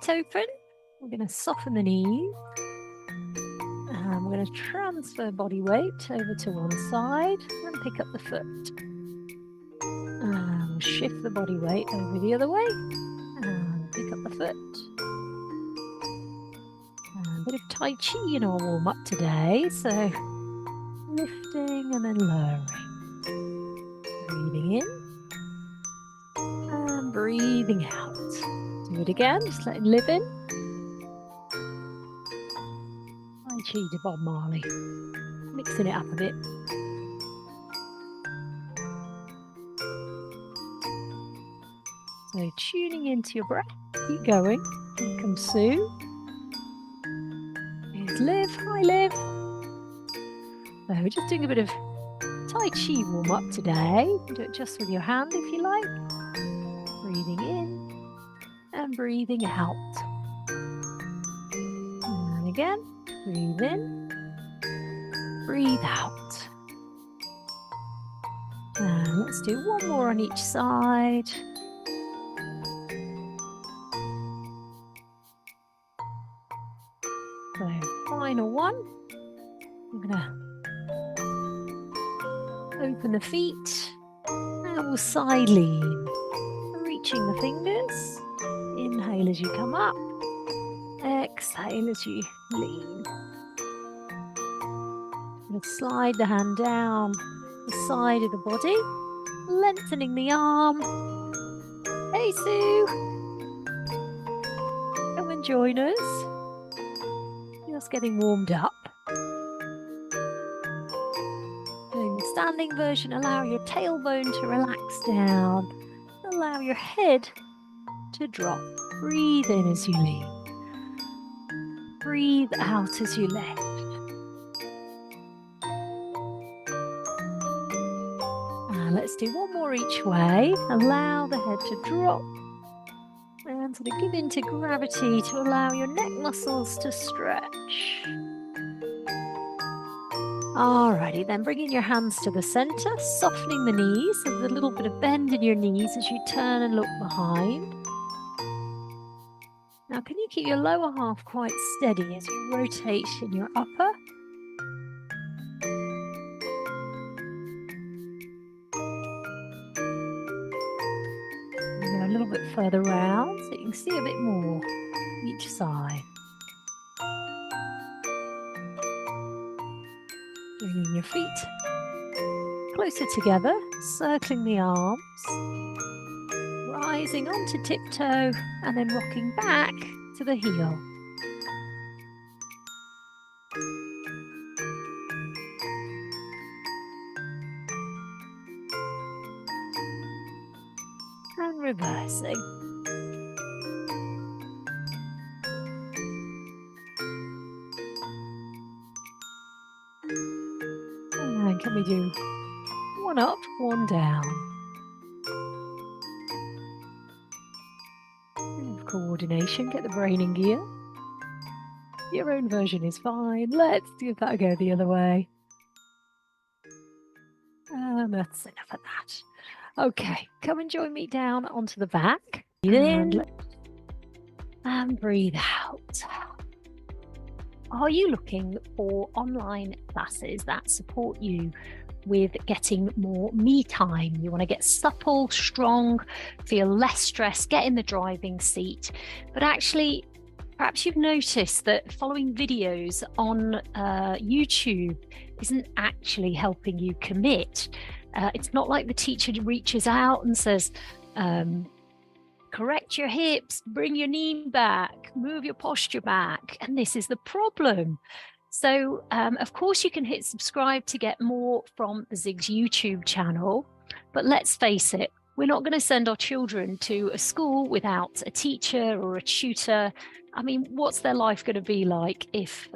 feet open. We're going to soften the knees. And we're going to transfer body weight over to one side and pick up the foot. And we'll shift the body weight over the other way and pick up the foot. And a bit of Tai Chi in our warm-up today. So lifting and then lowering. Breathing in and breathing out. Do it again, just let it live in. Tai Chi to Bob Marley. Mixing it up a bit. So tuning into your breath, keep going. Here comes Sue. Here's Liv, hi Liv. So we're just doing a bit of Tai Chi warm up today. Do it just with your hand if you like. Breathing in and breathing out. And again, breathe in, breathe out. And let's do one more on each side. So final one. I'm gonna open the feet and we'll side lean, reaching the fingers. Inhale as you come up, exhale as you lean. And slide the hand down the side of the body, lengthening the arm. Hey Sue, come and join us. Just getting warmed up. Doing the standing version, allow your tailbone to relax down. Allow your head to drop. Breathe in as you lean. Breathe out as you lift. And let's do one more each way. Allow the head to drop. And sort of give in to gravity to allow your neck muscles to stretch. Alrighty, then bringing your hands to the center, softening the knees. There's a little bit of bend in your knees as you turn and look behind. Now, can you keep your lower half quite steady as you rotate in your upper? A little bit further round so you can see a bit more each side. Bringing your feet closer together, circling the arms, rising onto tiptoe and then rocking back to the heel. And reversing. And can we do one up, one down? And coordination, get the brain in gear. Your own version is fine. Let's give that a go the other way. And that's enough of that. Okay, come and join me down onto the back. Breathe in and breathe out. Are you looking for online classes that support you with getting more me time? You want to get supple, strong, feel less stressed, get in the driving seat. But actually, perhaps you've noticed that following videos on YouTube isn't actually helping you commit. It's not like the teacher reaches out and says, correct your hips, bring your knee back, move your posture back. And this is the problem. So, of course, you can hit subscribe to get more from the Zigs YouTube channel. But let's face it, we're not going to send our children to a school without a teacher or a tutor. I mean, what's their life going to be like if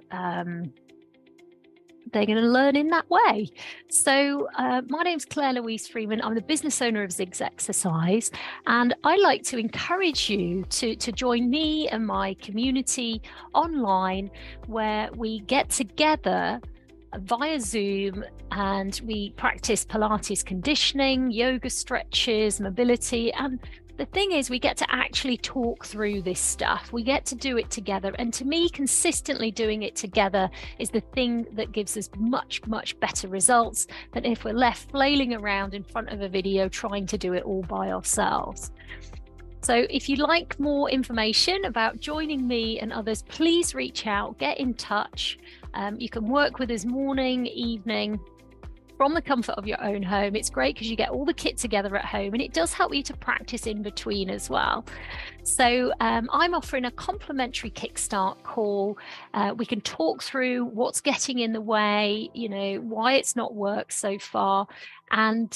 they're going to learn in that way? So my name's Claire Louise Freeman. I'm the business owner of Zigs Exercise, and I like to encourage you to join me and my community online, where we get together via Zoom and we practice Pilates conditioning, yoga stretches, mobility, and the thing is, we get to actually talk through this stuff. We get to do it together. And to me, consistently doing it together is the thing that gives us much, much better results than if we're left flailing around in front of a video trying to do it all by ourselves. So if you'd like more information about joining me and others, please reach out, get in touch. You can work with us morning, evening, from the comfort of your own home. It's great because you get all the kit together at home, and it does help you to practice in between as well. So I'm offering a complimentary kickstart call. We can talk through what's getting in the way, you know, why it's not worked so far. And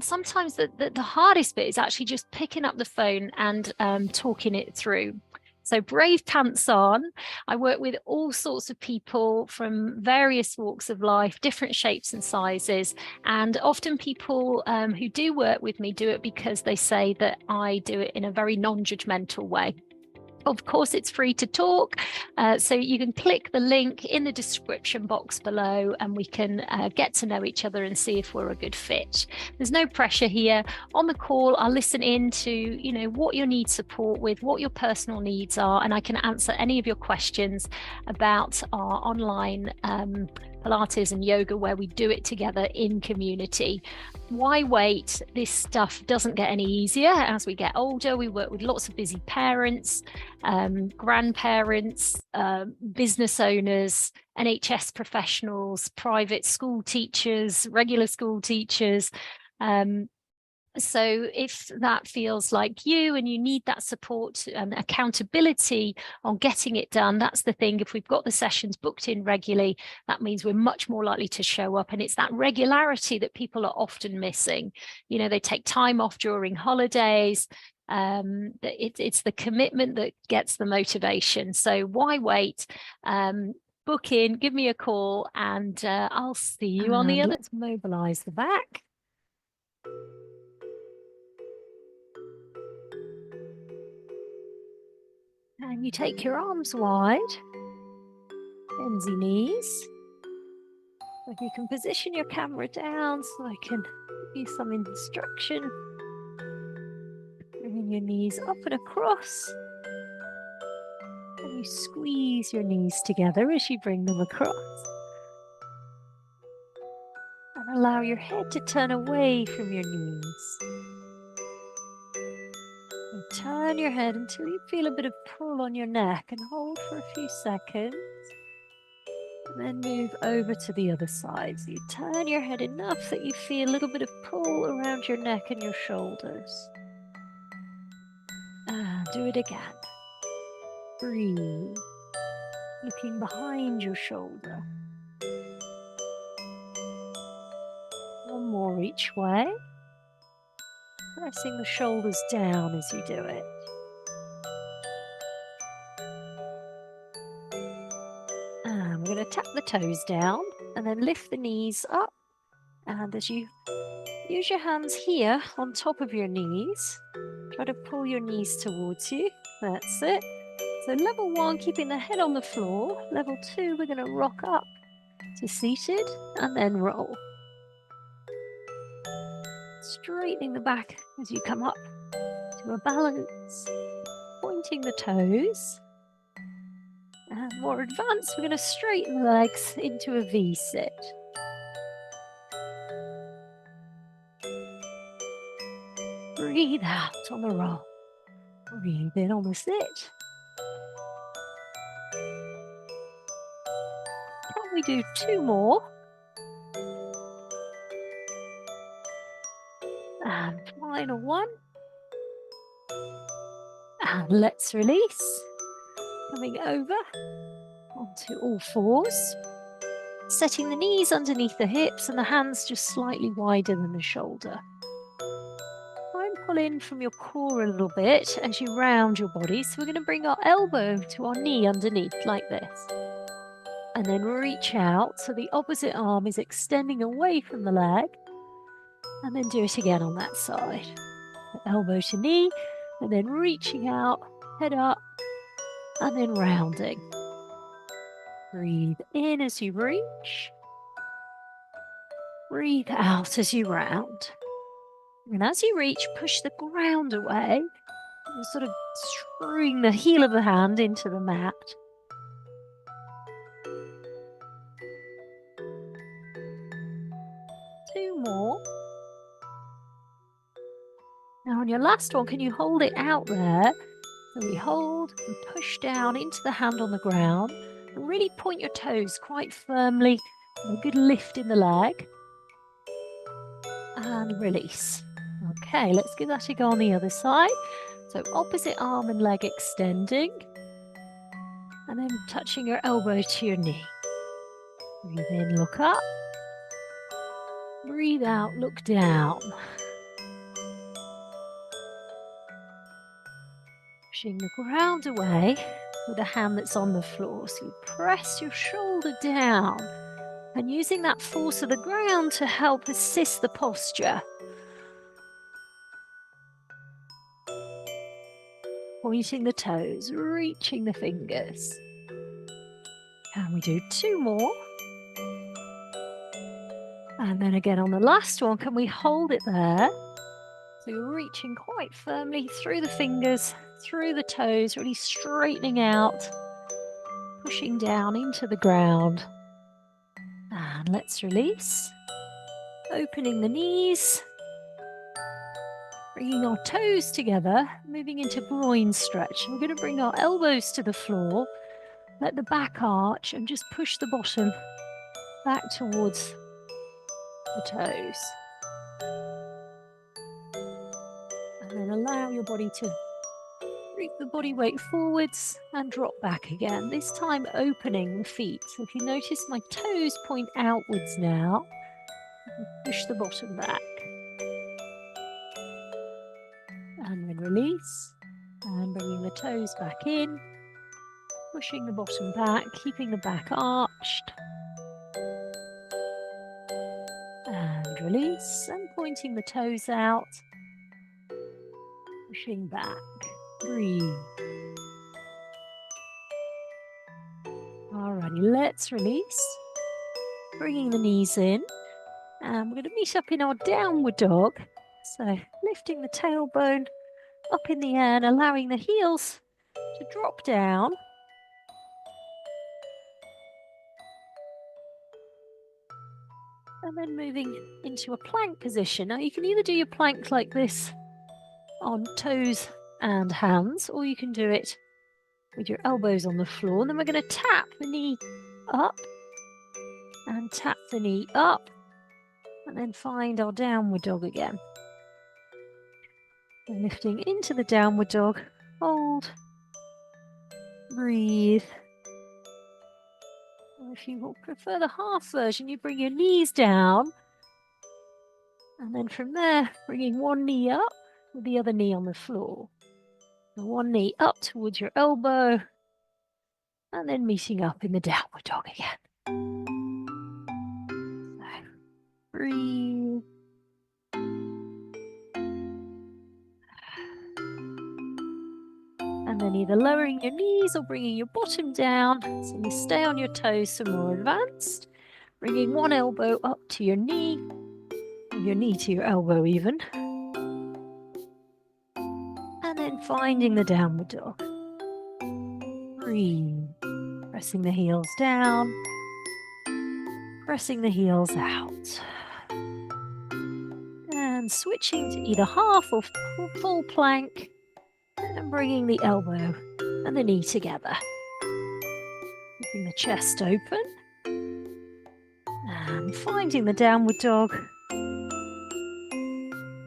sometimes the hardest bit is actually just picking up the phone and talking it through. So brave pants on. I work with all sorts of people from various walks of life, different shapes and sizes. And often people who do work with me do it because they say that I do it in a very non-judgmental way. Of course, it's free to talk, so you can click the link in the description box below and we can get to know each other and see if we're a good fit. There's no pressure here. On the call, I'll listen in to, you know, what you need support with, what your personal needs are, and I can answer any of your questions about our online Pilates and yoga where we do it together in community. Why wait? This stuff doesn't get any easier as we get older. We work with lots of busy parents, grandparents, business owners, NHS professionals, private school teachers, regular school teachers. So if that feels like you and you need that support and accountability on getting it done, that's the thing. If we've got the sessions booked in regularly, that means we're much more likely to show up. And it's that regularity that people are often missing. You know, they take time off during holidays. It's the commitment that gets the motivation. So why wait? Book in, give me a call, and I'll see you on the other. Let's mobilize the back. And you take your arms wide, bensy knees. If you can position your camera down so I can give you some instruction. Bringing your knees up and across. And you squeeze your knees together as you bring them across. And allow your head to turn away from your knees. And turn your head until you feel a bit of pull on your neck and hold for a few seconds. And then move over to the other side. So you turn your head enough that you feel a little bit of pull around your neck and your shoulders. And do it again. Breathe. Looking behind your shoulder. One more each way. Pressing the shoulders down as you do it. And we're going to tap the toes down and then lift the knees up. And as you use your hands here on top of your knees, try to pull your knees towards you. That's it. So level 1, keeping the head on the floor. Level 2, we're going to rock up to seated and then roll. Straightening the back as you come up to a balance, pointing the toes. And more advanced, we're going to straighten the legs into a V-sit. Breathe out on the roll. Breathe in on the sit. Can we do 2 more? And final one. And let's release. Coming over onto all fours. Setting the knees underneath the hips and the hands just slightly wider than the shoulder. Try and pull in from your core a little bit as you round your body. So we're going to bring our elbow to our knee underneath like this. And then reach out so the opposite arm is extending away from the leg. And then do it again on that side. Elbow to knee, and then reaching out, head up, and then rounding. Breathe in as you reach. Breathe out as you round. And as you reach, push the ground away You're sort of screwing the heel of the hand into the mat. Two more. Now on your last one, can you hold it out there? So we hold and push down into the hand on the ground and really point your toes quite firmly. A good lift in the leg. And release. Okay, let's give that a go on the other side. So opposite arm and leg extending. And then touching your elbow to your knee. Breathe in, look up. Breathe out, look down. Pushing the ground away with a hand that's on the floor. So you press your shoulder down and using that force of the ground to help assist the posture. Pointing the toes, reaching the fingers. And we do two more. And then again on the last one, can we hold it there? So you're reaching quite firmly through the fingers, through the toes, really straightening out, pushing down into the ground. And let's release. Opening the knees. Bringing our toes together, moving into groin stretch. We're going to bring our elbows to the floor, let the back arch and just push the bottom back towards the toes. And then allow your body to bring the body weight forwards and drop back again, this time opening the feet. So if you notice my toes point outwards now, push the bottom back. And then release, and bringing the toes back in, pushing the bottom back, keeping the back arched. And release, and pointing the toes out, pushing back. Breathe. Alrighty, let's release. Bringing the knees in, and we're going to meet up in our downward dog. So lifting the tailbone up in the air and allowing the heels to drop down. And then moving into a plank position. Now you can either do your plank like this on toes and hands, or you can do it with your elbows on the floor. And then we're going to tap the knee up and tap the knee up and then find our downward dog again. And lifting into the downward dog, hold, breathe. And if you prefer the half version, you bring your knees down. And then from there, bringing one knee up with the other knee on the floor. And one knee up towards your elbow. And then meeting up in the downward dog again. So, breathe. And then either lowering your knees or bringing your bottom down. So you stay on your toes for more advanced. Bringing one elbow up to your knee. Your knee to your elbow even. And then finding the downward dog. Breathe. Pressing the heels down. Pressing the heels out. And switching to either half or full plank. And bringing the elbow and the knee together. Keeping the chest open. And finding the downward dog.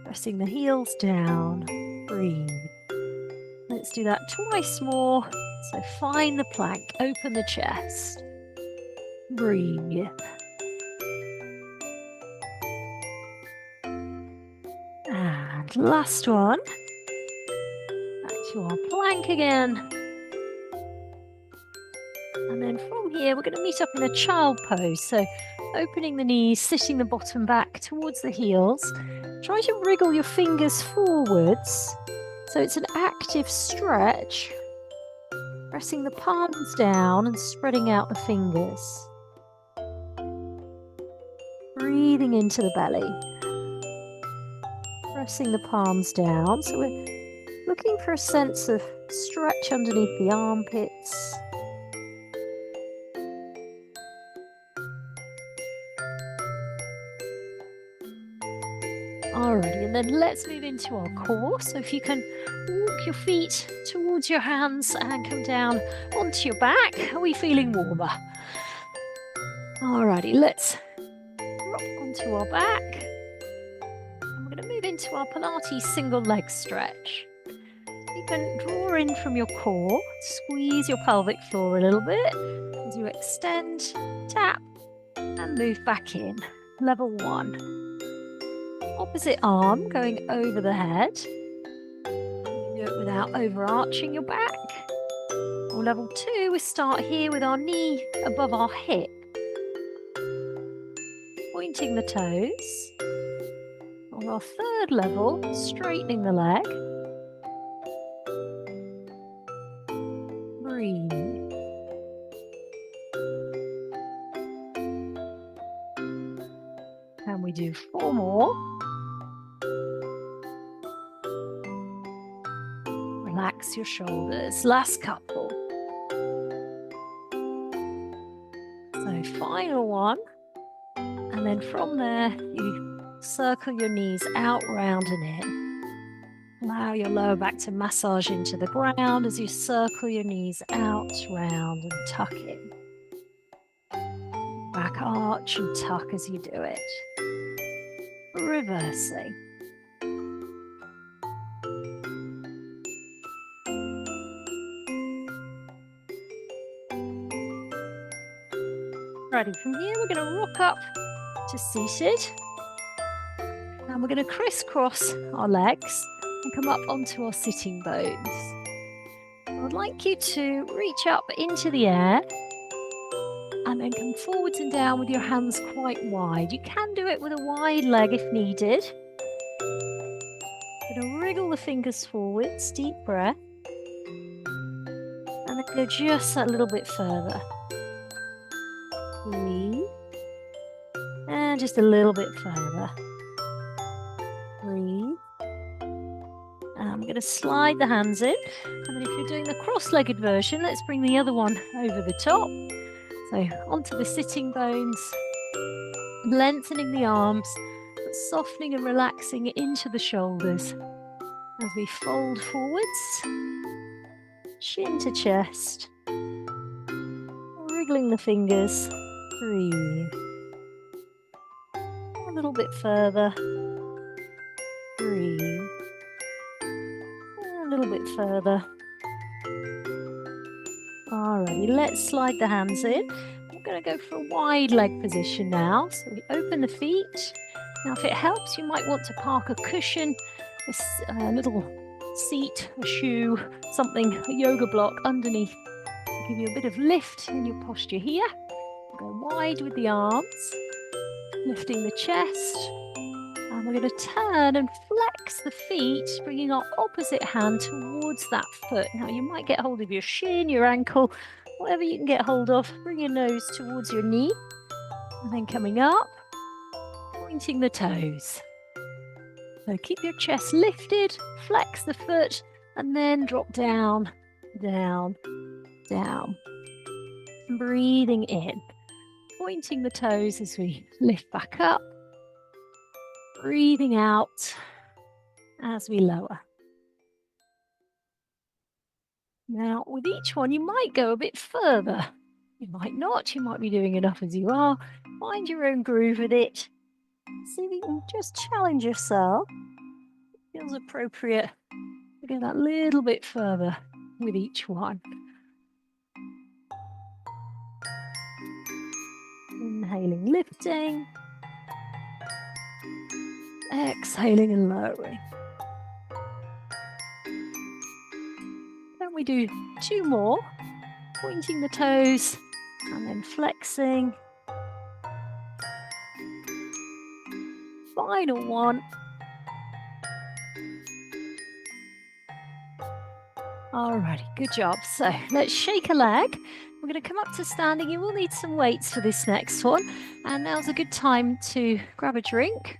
Pressing the heels down. Breathe. Let's do that twice more. So find the plank, open the chest. Breathe. And last one. Back to our plank again. And then from here, we're going to meet up in a child pose. So opening the knees, sitting the bottom back towards the heels. Try to wriggle your fingers forwards. So it's an active stretch. Pressing the palms down and spreading out the fingers. Breathing into the belly. Pressing the palms down. So we're looking for a sense of stretch underneath the armpits. Alrighty, and then let's move into our core. So if you can walk your feet towards your hands and come down onto your back. Are we feeling warmer? Alrighty, let's drop onto our back. And we're going to move into our Pilates single leg stretch. You can draw in from your core, squeeze your pelvic floor a little bit as you extend, tap, and move back in. Level 1. Opposite arm going over the head. You do it without overarching your back. Or level 2, we start here with our knee above our hip. Pointing the toes. On our third level, straightening the leg. Breathe. And we do 4 more. Relax your shoulders. Last couple. So final one. And then from there, you circle your knees out, round and in. Allow your lower back to massage into the ground as you circle your knees out, round and tuck in. Back arch and tuck as you do it. Reversing. Ready, from here we're going to rock up to seated. And we're going to crisscross our legs and come up onto our sitting bones. I would like you to reach up into the air and then come forwards and down with your hands quite wide. You can do it with a wide leg if needed. We're going to wriggle the fingers forwards, deep breath. And then go just a little bit further. Breathe. And just a little bit further. Breathe. And I'm going to slide the hands in. And then if you're doing the cross-legged version, let's bring the other one over the top. So onto the sitting bones, lengthening the arms, but softening and relaxing into the shoulders as we fold forwards, chin to chest, wriggling the fingers, breathe. A little bit further, breathe. A little bit further. Alrighty, let's slide the hands in. We're going to go for a wide leg position now. So we open the feet. Now, if it helps, you might want to park a cushion, a little seat, a shoe, something, a yoga block underneath to give you a bit of lift in your posture here. Go wide with the arms, lifting the chest. And we're going to turn and flex the feet, bringing our opposite hand towards that foot. Now, you might get hold of your shin, your ankle, whatever you can get hold of. Bring your nose towards your knee. And then coming up, pointing the toes. So keep your chest lifted, flex the foot, and then drop down, down, down. Breathing in, pointing the toes as we lift back up. Breathing out as we lower. Now, with each one, you might go a bit further. You might not. You might be doing enough as you are. Find your own groove with it. See if you can just challenge yourself. It feels appropriate to go that little bit further with each one. Inhaling, lifting. Exhaling and lowering. Then we do 2 more, pointing the toes and then flexing. Final one. Alrighty, good job. So let's shake a leg. We're going to come up to standing. You will need some weights for this next one. And now's a good time to grab a drink.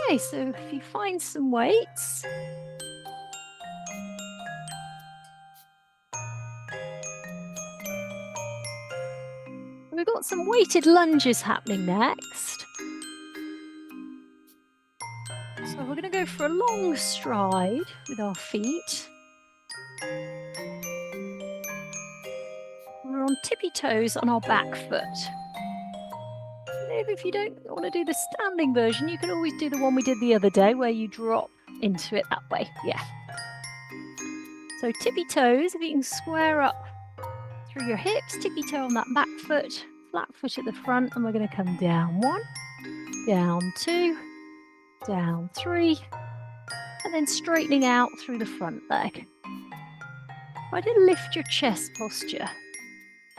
Okay, so if you find some weights, we've got some weighted lunges happening next. So we're going to go for a long stride with our feet. We're on tippy toes on our back foot. If you don't want to do the standing version, you can always do the one we did the other day where you drop into it that way. Yeah. So tippy toes, if you can square up through your hips, tippy toe on that back foot, flat foot at the front, and we're going to come down 1, down 2, down 3, and then straightening out through the front leg. Try to lift your chest posture.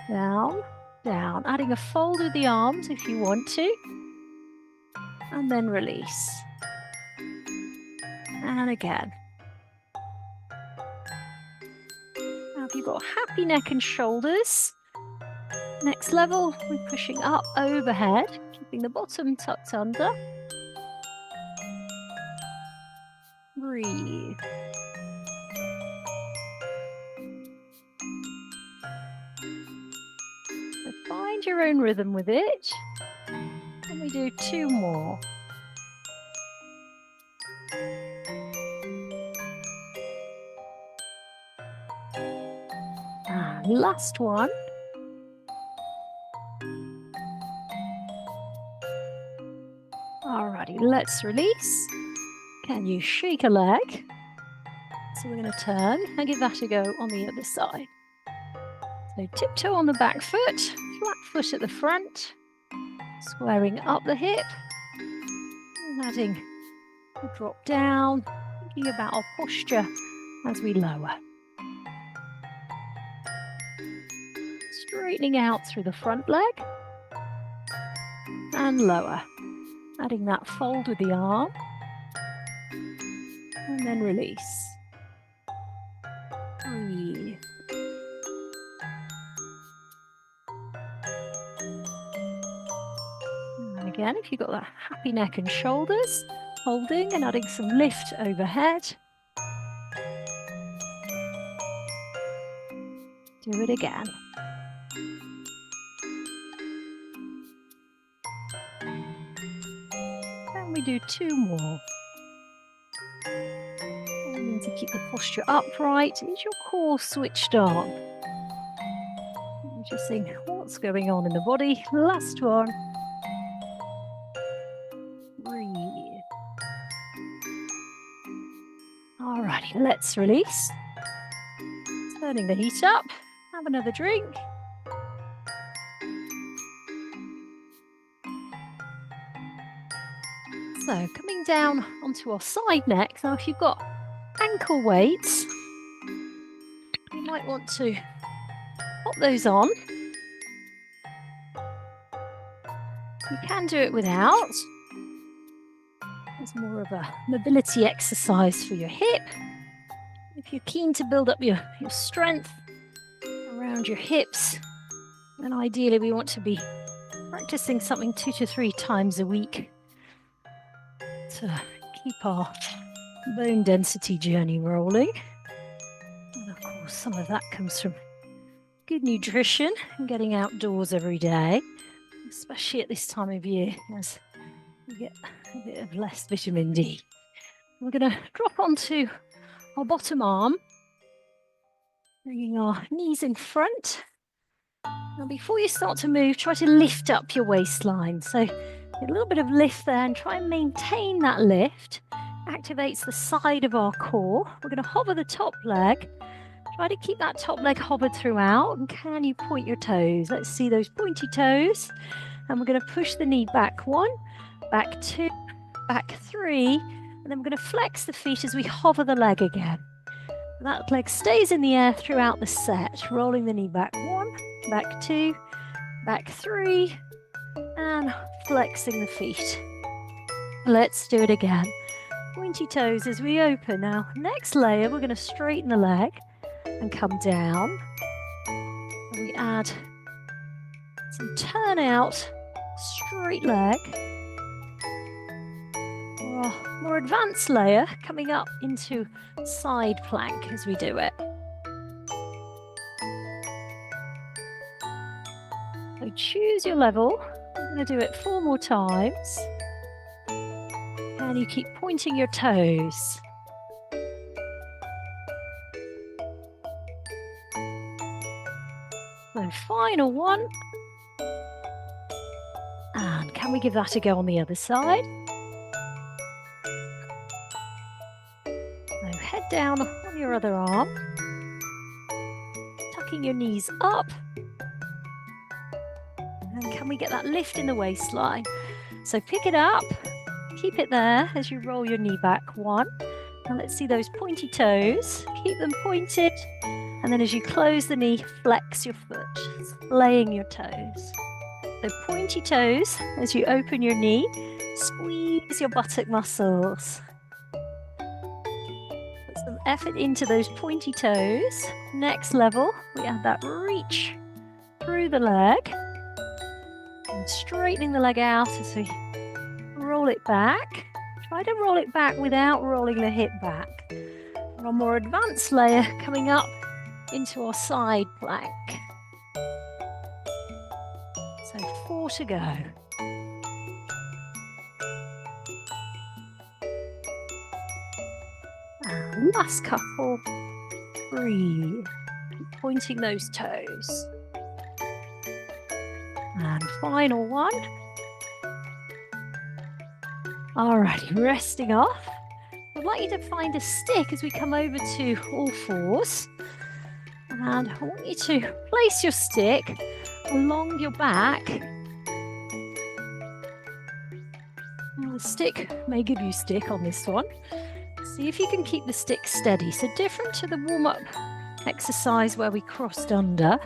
Down, down, adding a fold with the arms if you want to, and then release. And again. Now if you've got happy neck and shoulders, next level, we're pushing up overhead, keeping the bottom tucked under. Breathe. So find your own rhythm with it. And we do 2 more. And last one. Alrighty, let's release. Can you shake a leg? So we're going to turn and give that a go on the other side. So tiptoe on the back foot, flat foot at the front, squaring up the hip, and adding a drop down, thinking about our posture as we lower. Straightening out through the front leg, and lower, adding that fold with the arm, and then release. Breathe. And again, if you've got that happy neck and shoulders, holding and adding some lift overhead. Do it again. And we do 2 more. And to keep the posture upright, is your core switched on? Just seeing what's going on in the body. Last one. Breathe. Alrighty, let's release. Turning the heat up. Have another drink. So coming down onto our side neck. Now if you've got ankle weights, you might want to pop those on. You can do it without. It's more of a mobility exercise for your hip. If you're keen to build up your strength around your hips, then ideally we want to be practicing something 2 to 3 times a week to keep our bone density journey rolling. And of course, some of that comes from good nutrition and getting outdoors every day, especially at this time of year as we get a bit of less vitamin D. We're going to drop onto our bottom arm, bringing our knees in front. Now before you start to move, try to lift up your waistline. So get a little bit of lift there and try and maintain that lift. Activates the side of our core. We're going to hover the top leg. Try to keep that top leg hovered throughout. And can you point your toes? Let's see those pointy toes. And we're going to push the knee back 1, back 2, back 3. And then we're going to flex the feet as we hover the leg again. That leg stays in the air throughout the set. Rolling the knee back 1, back 2, back 3. And flexing the feet. Let's do it again. Pointy toes as we open. Now, next layer, we're going to straighten the leg and come down. And we add some turn out, straight leg. our more advanced layer, coming up into side plank as we do it. So choose your level. I'm going to do it 4 more times. And you keep pointing your toes. So final one. And can we give that a go on the other side? So head down on your other arm. Tucking your knees up. And can we get that lift in the waistline? So pick it up, keep it there as you roll your knee back. 1. Now let's see those pointy toes. Keep them pointed. And then as you close the knee, flex your foot, splaying your toes. So pointy toes as you open your knee, squeeze your buttock muscles. Put some effort into those pointy toes. Next level, we add that reach through the leg. And straightening the leg out as we roll it back. Try to roll it back without rolling the hip back. Our more advanced layer coming up into our side plank. So 4 to go. And last couple. Breathe. Keep pointing those toes. And final one. Alrighty, resting off. I'd like you to find a stick as we come over to all fours. And I want you to place your stick along your back. Now the stick may give you stick on this one. See if you can keep the stick steady. So different to the warm-up exercise where we crossed under.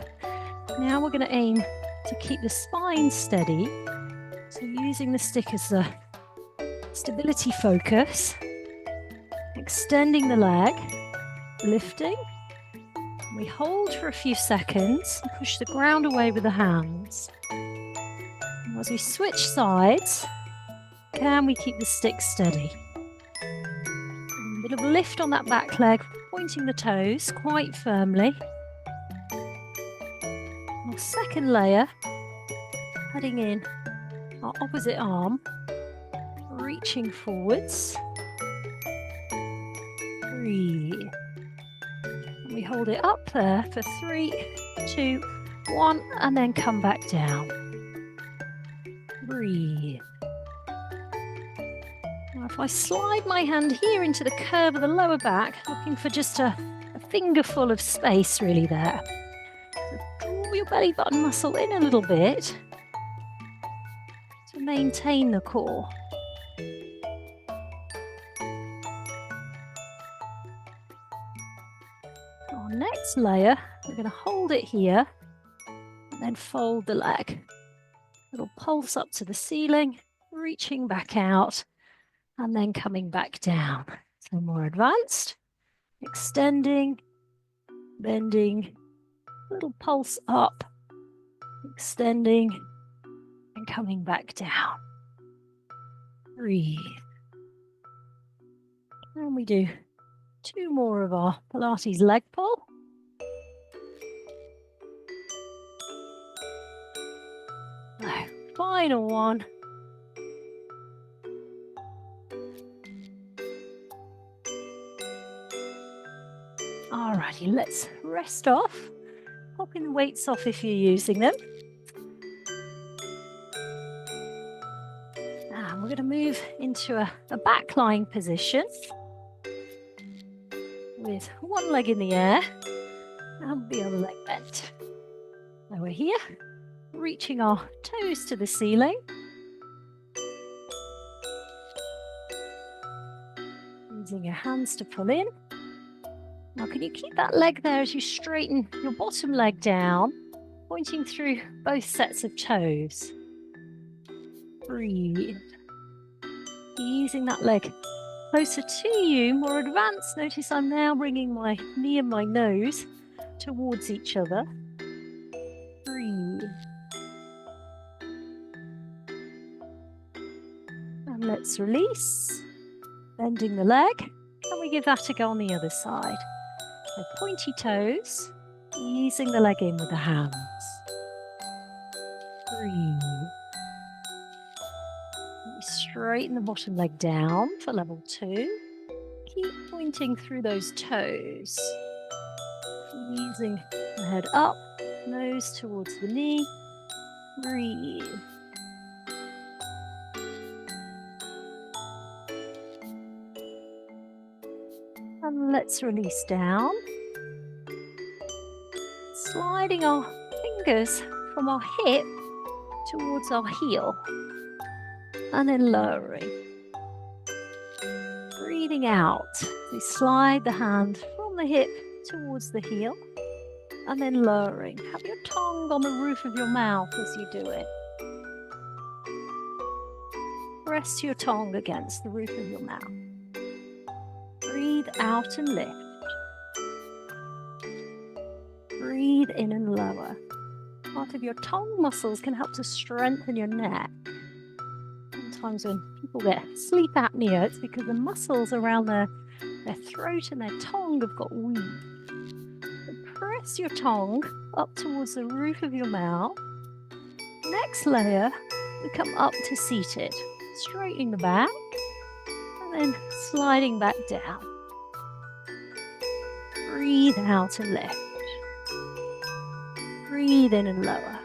Now we're going to aim to keep the spine steady. So using the stick as a stability focus, extending the leg, lifting. We hold for a few seconds and push the ground away with the hands. And as we switch sides, can we keep the stick steady? And a bit of lift on that back leg, pointing the toes quite firmly. Our second layer, heading in our opposite arm, reaching forwards. Breathe. And we hold it up there for 3, 2, 1, and then come back down. Breathe. Now if I slide my hand here into the curve of the lower back, looking for just a fingerful of space really there. So draw your belly button muscle in a little bit to maintain the core. Our next layer, we're going to hold it here and then fold the leg. Little pulse up to the ceiling, reaching back out and then coming back down. So more advanced, extending, bending, little pulse up, extending and coming back down. Breathe. And we do 2 more of our Pilates leg pull. Now, final one. Alrighty, let's rest off. Popping the weights off if you're using them. And we're going to move into a back lying position with one leg in the air and the other leg bent. Now we're here, reaching our toes to the ceiling. Using your hands to pull in. Now can you keep that leg there as you straighten your bottom leg down, pointing through both sets of toes. Breathe. Easing that leg closer to you, more advanced. Notice I'm now bringing my knee and my nose towards each other. Breathe. And let's release. Bending the leg. Can we give that a go on the other side? So pointy toes, easing the leg in with the hands. Breathe. Straighten the bottom leg down for level 2. Keep pointing through those toes. Easing the head up, nose towards the knee. Breathe. And let's release down. Sliding our fingers from our hip towards our heel. And then lowering. Breathing out. We slide the hand from the hip towards the heel. And then lowering. Have your tongue on the roof of your mouth as you do it. Press your tongue against the roof of your mouth. Breathe out and lift. Breathe in and lower. Part of your tongue muscles can help to strengthen your neck. Sometimes when people get sleep apnea, it's because the muscles around their throat and their tongue have got weak. Press your tongue up towards the roof of your mouth. Next layer, we come up to seated, straightening the back, and then sliding back down. Breathe out and lift. Breathe in and lower.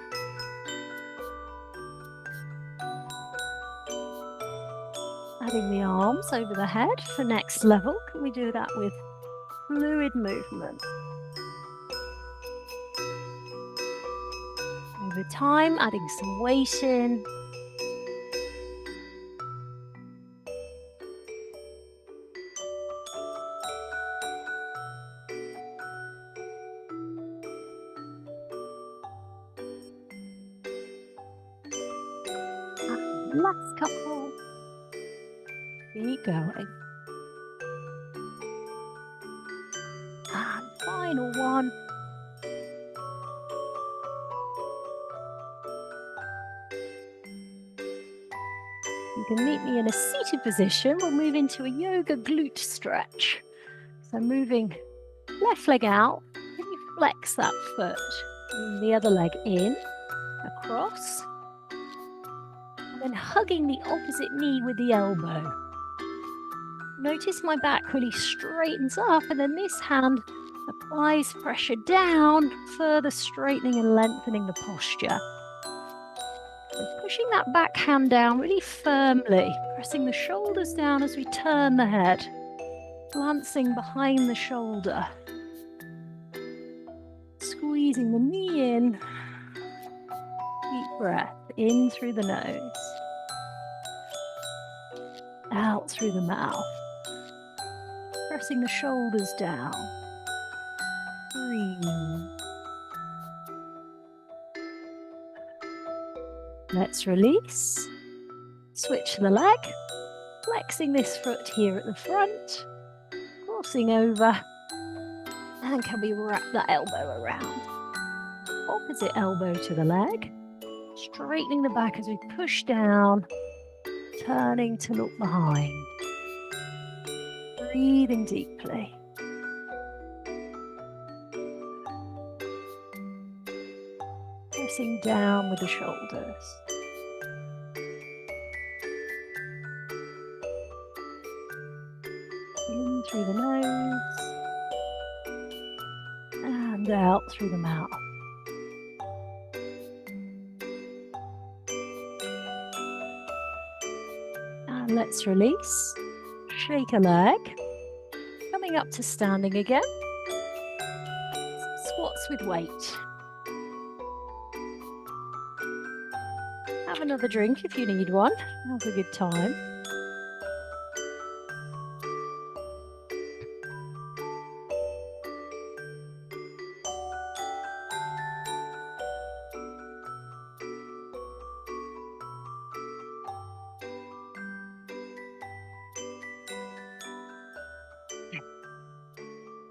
Adding the arms over the head for next level. Can we do that with fluid movement? Over time, adding some weight in. And last couple. Keep going. And final one. You can meet me in a seated position. We'll move into a yoga glute stretch. So moving left leg out, can you flex that foot? Bring the other leg in, across, and then hugging the opposite knee with the elbow. Notice my back really straightens up, and then this hand applies pressure down, further straightening and lengthening the posture. So pushing that back hand down really firmly, pressing the shoulders down as we turn the head, glancing behind the shoulder, squeezing the knee in, deep breath in through the nose, out through the mouth, pressing the shoulders down, breathe. Let's release, switch the leg, flexing this foot here at the front, crossing over, and can we wrap that elbow around? Opposite elbow to the leg, straightening the back as we push down, turning to look behind. Breathing deeply. Pressing down with the shoulders. In through the nose and out through the mouth. And let's release. Shake a leg. Coming up to standing again. Squats with weight. Have another drink if you need one. Now's a good time.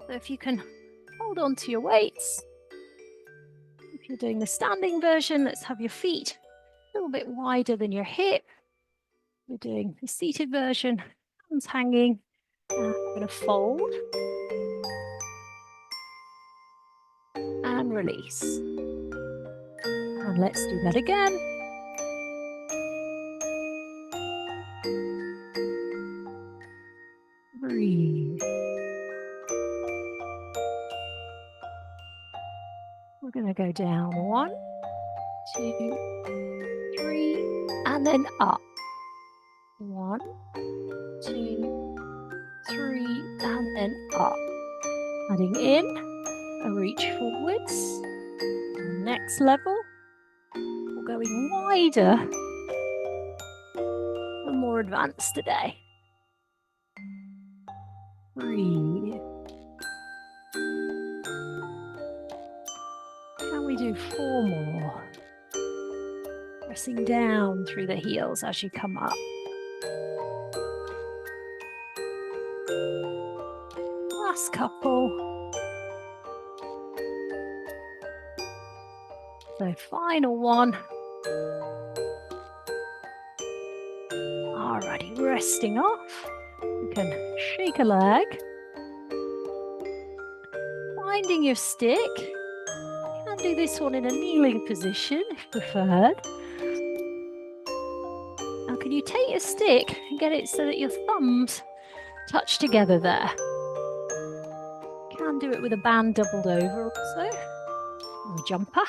So if you can hold on to your weights. If you're doing the standing version, let's have your feet a little bit wider than your hip. We're doing the seated version, Arms hanging. I'm going to fold. And release. And let's do that again. Breathe. We're going to go down 1, 2, 3, and then up. 1, 2, 3, and then up. Adding in a reach forwards. Next level, we're going wider and more advanced today. Breathe. Can we do 4 more? Pressing down through the heels as you come up. Last couple. So final one. Alrighty, resting off. You can shake a leg. Finding your stick. You can do this one in a kneeling position if preferred. Now can you take your stick and get it so that your thumbs touch together there? You can do it with a band doubled over also. Or a jumper.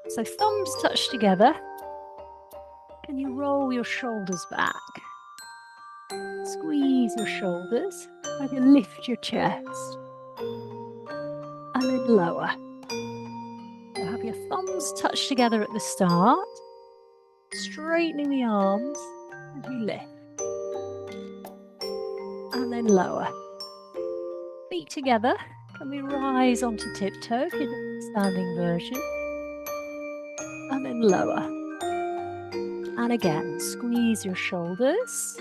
So thumbs touch together. Can you roll your shoulders back? Squeeze your shoulders. Try to lift your chest. And then lower. So have your thumbs touch together at the start. Straightening the arms as you lift. And then lower. Feet together. Can we rise onto tiptoe in the standing version? And then lower. And again, squeeze your shoulders,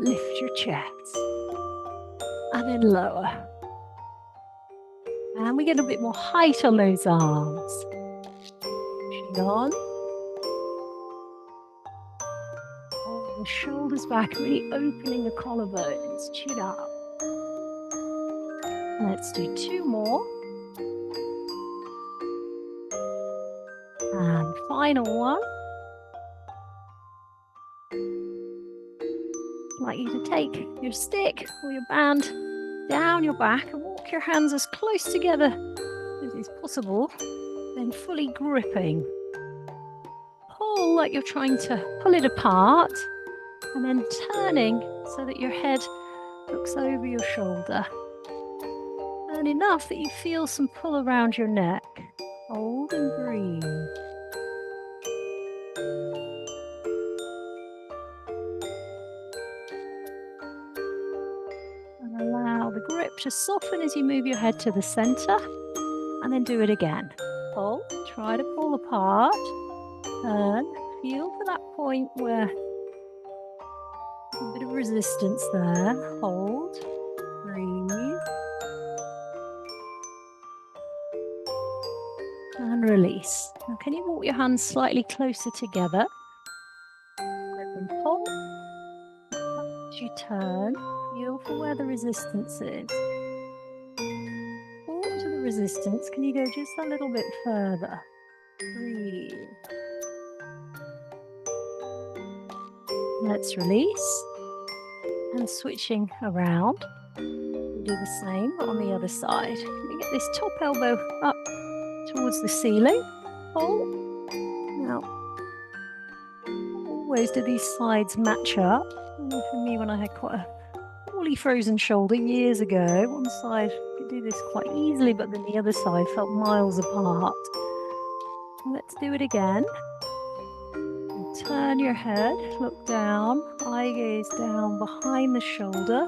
lift your chest, and then lower. And we get a bit more height on those arms. Pushing on. Hold the shoulders back, really opening the collarbones, chin up. Let's do 2 more. And final one. I'd like you to take your stick or your band down your back and walk your hands as close together as is possible, then fully gripping. Pull like you're trying to pull it apart, and then turning so that your head looks over your shoulder. And enough that you feel some pull around your neck. Hold and breathe. And allow the grip to soften as you move your head to the center. And then do it again. Pull, try to pull apart. Turn, feel for that point where a bit of resistance there. Hold, breathe. And release. Now, can you walk your hands slightly closer together? Grip and pull. As you turn, feel for where the resistance is. Pull to the resistance. Can you go just a little bit further? Breathe. Let's release. And switching around. We do the same on the other side. Can we get this top elbow up towards the ceiling? Pull. Now, always do these sides match up. For me, when I had quite a poorly frozen shoulder years ago, one side could do this quite easily, but then the other side felt miles apart. Let's do it again. And turn your head, look down, eye gaze down behind the shoulder.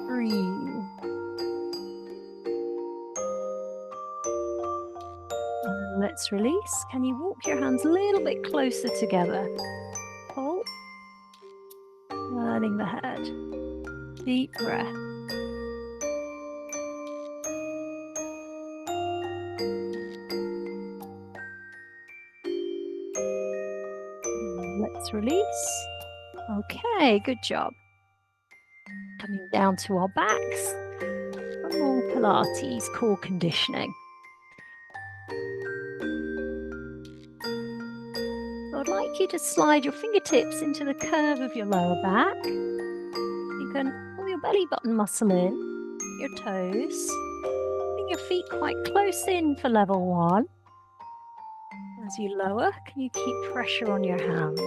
Breathe. And let's release. Can you walk your hands a little bit closer together? Pull. Turning the head. Deep breath. Let's release. Okay, good job. coming down to our backs for more Pilates core conditioning. So I'd like you to slide your fingertips into the curve of your lower back. You can pull your belly button muscle in, your toes, bring your feet quite close in for level 1. As you lower, can you keep pressure on your hands?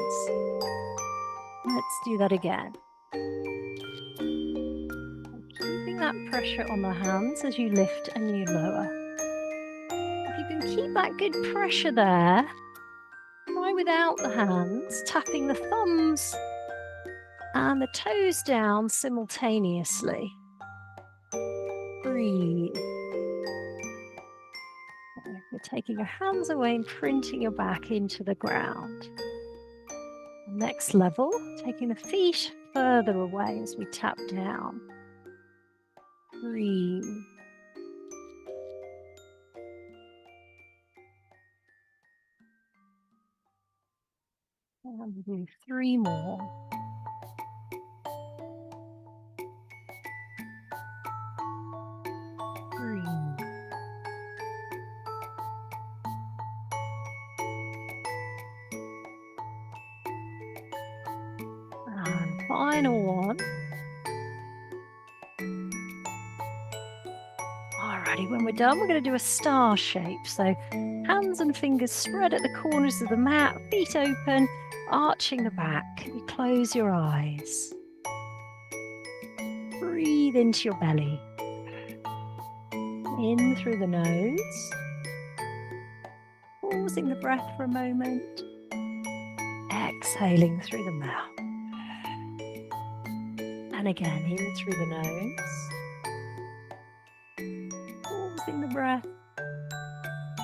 Let's do that again. Keeping that pressure on the hands as you lift and you lower. If you can keep that good pressure there, try without the hands, tapping the thumbs and the toes down simultaneously. Breathe. You're taking your hands away and printing your back into the ground. Next level, taking the feet further away as we tap down. Breathe. And we'll do 3 more. Breathe. And final one. Alrighty, when we're done, we're going to do a star shape. So hands and fingers spread at the corners of the mat, feet open, arching the back. You close your eyes. Breathe into your belly. In through the nose. Pausing the breath for a moment. Exhaling through the mouth. And again, in through the nose. Pausing the breath.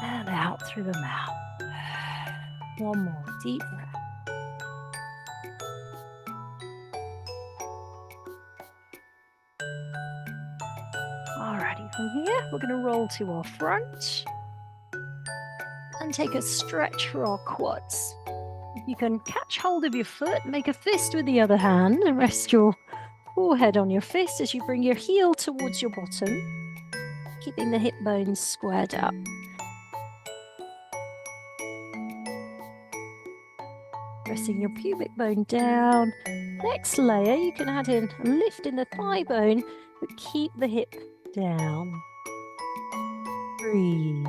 And out through the mouth. One more deep breath. Alrighty, from here, we're going to roll to our front and take a stretch for our quads. You can catch hold of your foot, make a fist with the other hand and rest your forehead on your fist as you bring your heel towards your bottom, keeping the hip bones squared up. Pressing your pubic bone down. Next layer, you can add in a lift in the thigh bone, but keep the hip down. Breathe.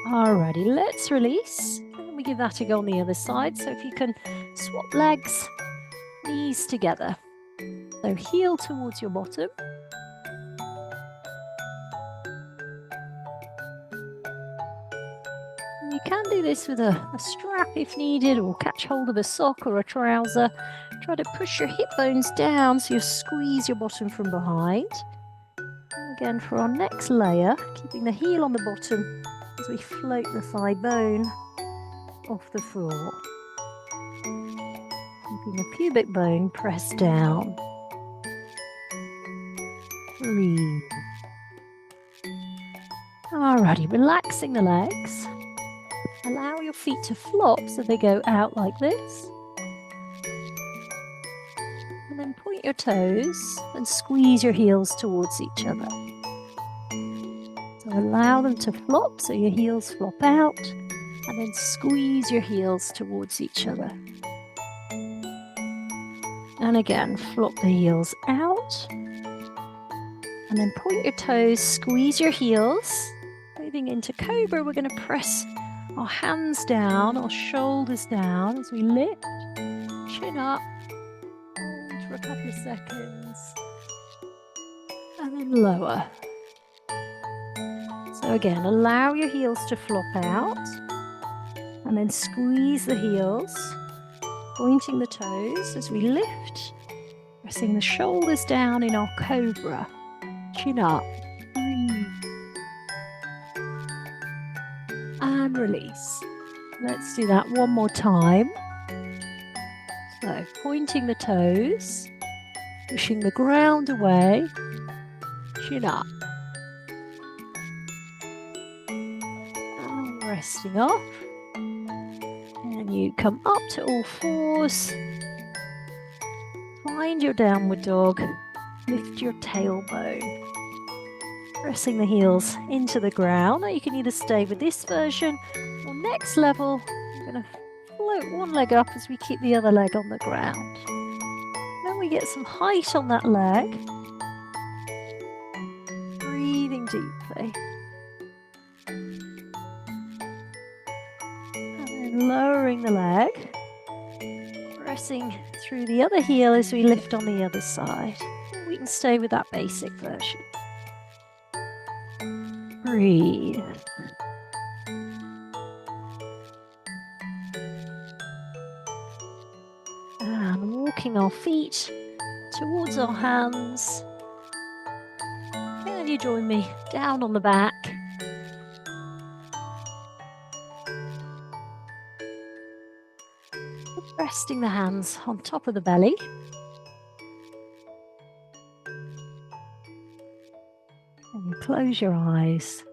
Alrighty, let's release. And we give that a go on the other side. So if you can swap legs, knees together. So heel towards your bottom. You can do this with a strap if needed, or catch hold of a sock or a trouser. Try to push your hip bones down so you squeeze your bottom from behind. And again, for our next layer, keeping the heel on the bottom as we float the thigh bone off the floor. Keeping the pubic bone pressed down. Breathe. Alrighty, relaxing the legs. Allow your feet to flop so they go out like this. And then point your toes and squeeze your heels towards each other. So allow them to flop so your heels flop out, and then squeeze your heels towards each other. And again, flop the heels out. And then point your toes, squeeze your heels. Moving into Cobra, we're going to press our hands down, our shoulders down as we lift, chin up, hold for a couple of seconds, and then lower. So again, allow your heels to flop out, and then squeeze the heels, pointing the toes as we lift, pressing the shoulders down in our Cobra, chin up, breathe, and release. Let's do that one more time. So pointing the toes, pushing the ground away, chin up. And resting off. And you come up to all fours. Find your downward dog. Lift your tailbone. Pressing the heels into the ground. Now you can either stay with this version or next level. I'm going to float one leg up as we keep the other leg on the ground. Then we get some height on that leg. Breathing deeply. And then lowering the leg. Pressing through the other heel as we lift on the other side. We can stay with that basic version. Breathe. And walking our feet towards our hands. And you join me down on the back. Resting the hands on top of the belly. And you close your eyes.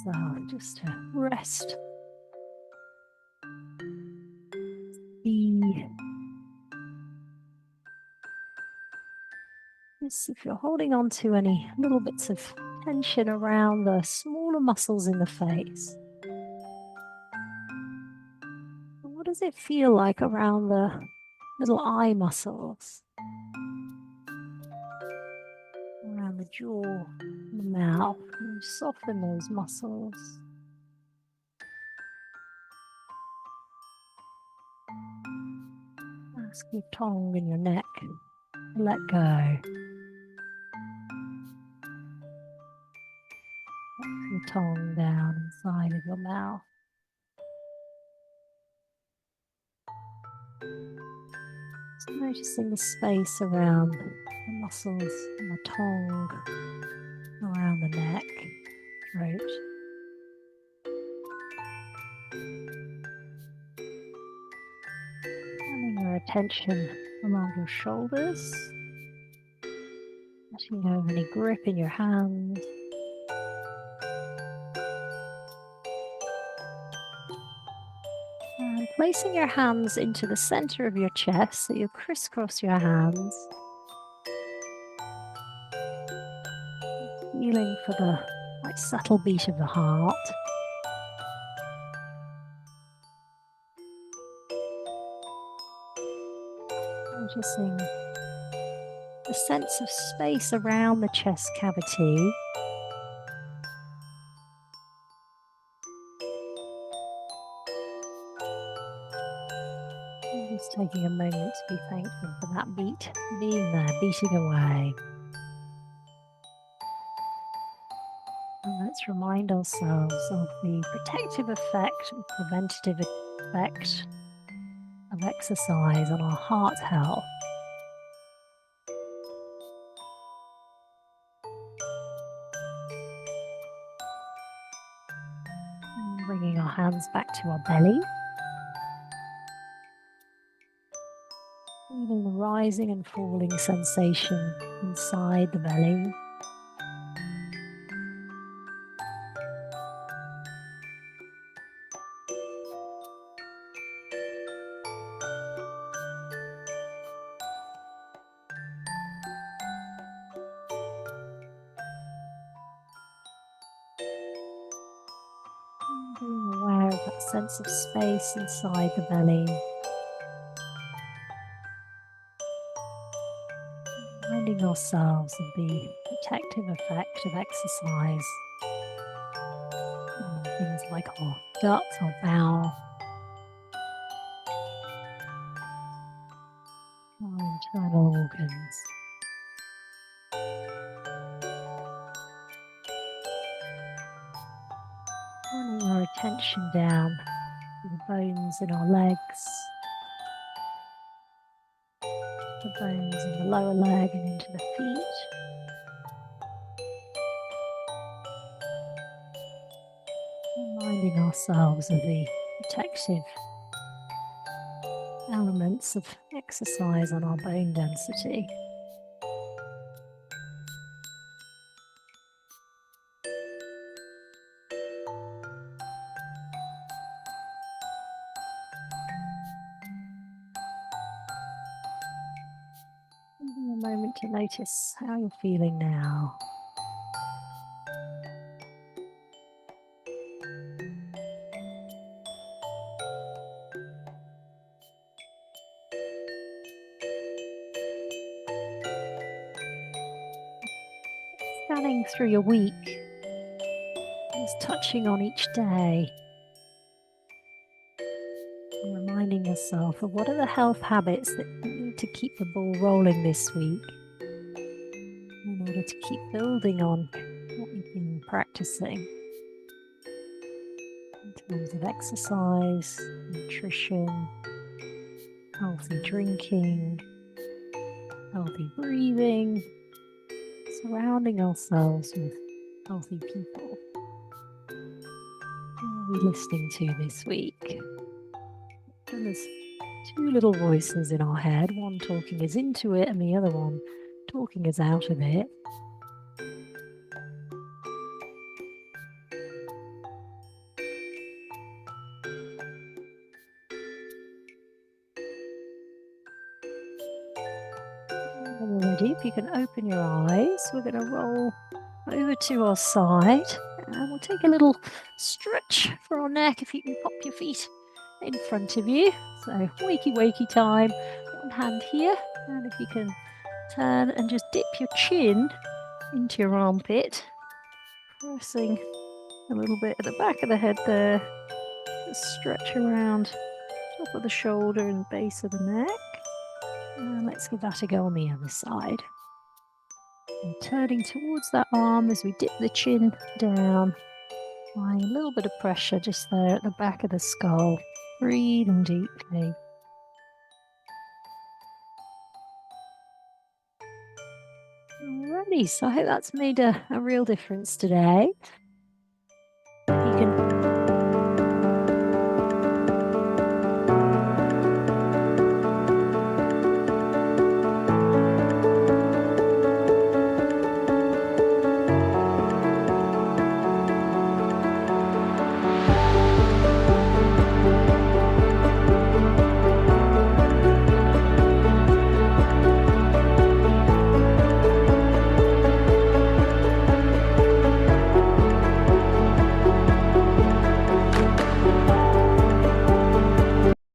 So just to rest. If you're holding on to any little bits of tension around the smaller muscles in the face, what does it feel like around the little eye muscles? Around the jaw, the mouth, and soften those muscles. Ask your tongue and your neck to let go. Let your tongue down inside of your mouth. Just noticing the space around the muscles and the tongue, around the neck, throat. Having your attention along your shoulders, letting go of any grip in your hands. And placing your hands into the center of your chest, so you crisscross your hands. Feeling for the quite subtle beat of the heart. Noticing the sense of space around the chest cavity. And just taking a moment to be thankful for that beat being there, beating away. And let's remind ourselves of the protective effect and preventative effect of exercise on our heart health. And bringing our hands back to our belly. Feeling the rising and falling sensation inside the belly. Being aware of that sense of space inside the belly. Reminding ourselves of the protective effect of exercise on things like our gut, our bowel, our internal organs. Turning our attention down to the bones in our legs, the bones in the lower leg and into the feet. Reminding ourselves of the protective elements of exercise on our bone density. Taking a moment to notice how you're feeling now. Scanning through your week, just touching on each day, and reminding yourself of what are the health habits that you need to keep the ball rolling this week in order to keep building on what you've been practicing in terms of exercise, nutrition, healthy drinking, healthy breathing, surrounding ourselves with healthy people. Who are we listening to this week? And there's two little voices in our head, one talking us into it and the other one talking us out of it. When you're ready, if you can open your eyes, we're going to roll over to our side and we'll take a little stretch for our neck. If you can pop your feet in front of you. So wakey time, one hand here, and if you can turn and just dip your chin into your armpit, pressing a little bit at the back of the head there, just stretch around top of the shoulder and base of the neck. And let's give that a go on the other side. And turning towards that arm as we dip the chin down, applying a little bit of pressure just there at the back of the skull. Breathing deeply. Alrighty, so I hope that's made a real difference today.